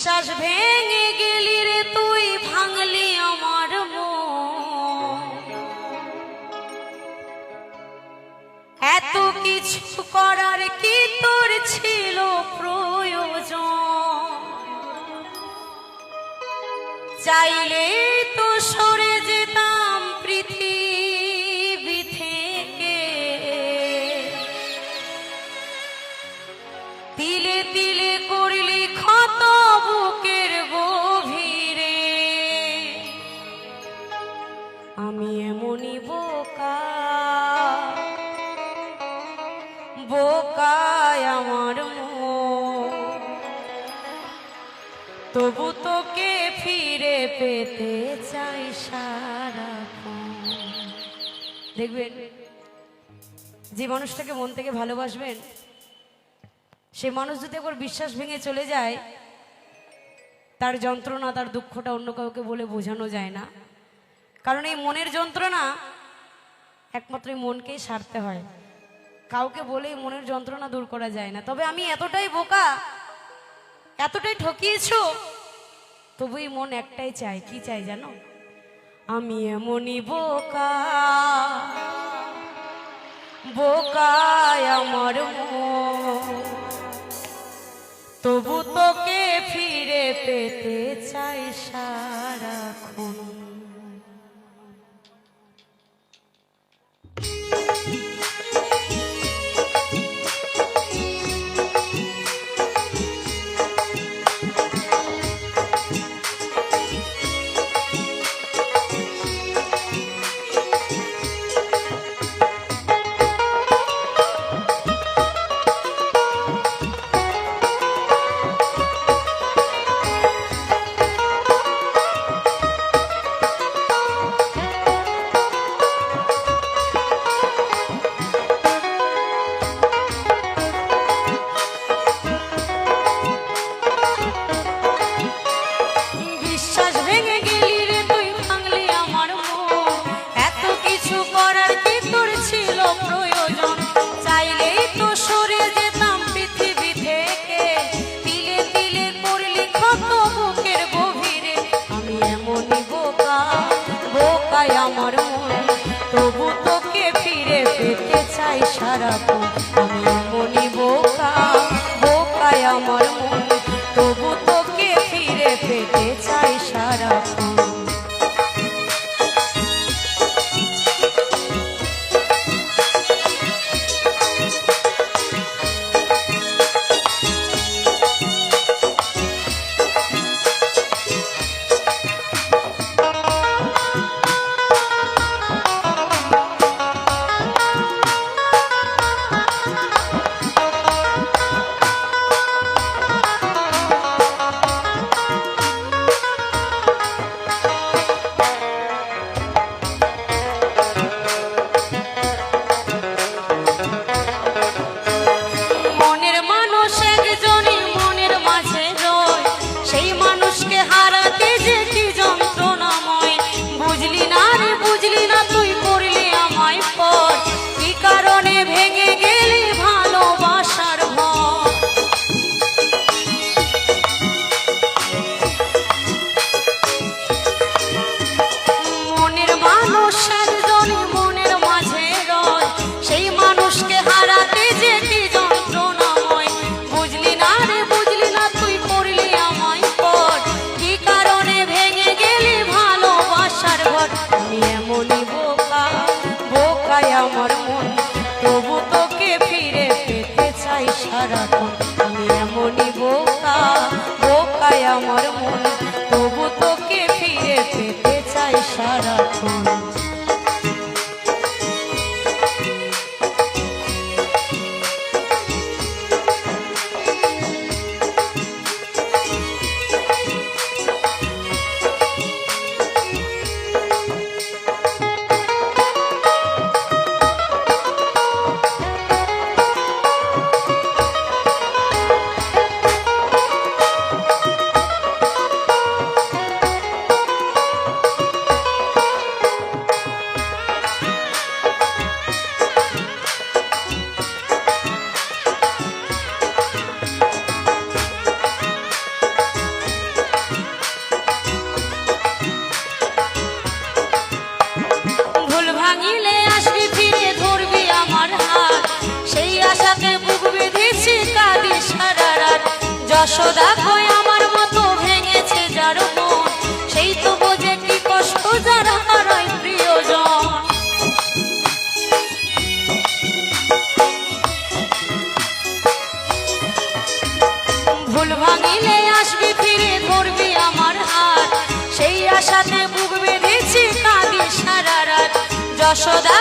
বিশ্বাস ভেঙে গেলি রে তুই, ভাঙলি আমার মন। এত কিছু করার কি তোর ছিল প্রয়োজন? চাইলে তো সরে যেতাম পৃথিবী থেকে, তিলে তিলে করলি ক্ষত বুকের গভীরে। আমি এমনই বোকা, বোকায় আমার মন, তবু তোকে ফিরে পেতে চাই সারাক্ষণ। দেখবেন, যে মানুষটাকে মন থেকে ভালোবাসবেন, সে মানুষ যদি একবার বিশ্বাস ভেঙে চলে যায়, তার যন্ত্রণা, তার দুঃখটা অন্য কাউকে বলে বোঝানো যায় না। কারণ এই মনের যন্ত্রণা একমাত্র মনকেই সারতে হয়, কাউকে বলে মনের যন্ত্রণা দূর করা যায় না। তবে আমি এতটাই বোকা, এতটাই ঠকিয়েছো, তবু এই মন একটাই চাই। কি চাই জানো? আমি এমনই বোকা, বোকায় আমার মন, তবু তোকে ফিরে পেতে চাই সারাক্ষণ। আমার মন, তবু তোকে ফিরে পেতে চাই সারাক্ষণ। আমি এমনই বোকা, বোকায় আমার মন, তবু তোকে ফিরে পেতে চাই সারাক্ষণ। আমার মন, তবু তোকে ফিরে পেতে চাই সারাক্ষণ। আমি এমনই বোকা, বোকায় আমার মন, তবু তোকে ফিরে পেতে চাই সারাক্ষণ। যশোদা কই আমার মতো ভেঙেছে যার মন, সেই তো বোঝে কি কষ্ট যারা হারায় প্রিয়জন। ভুল ভাঙিলে আসবি ফিরে ধরবি আমার হাত, সেই আশাতে বুক বেঁধেছি কাঁদি সারা রাত। যশোদা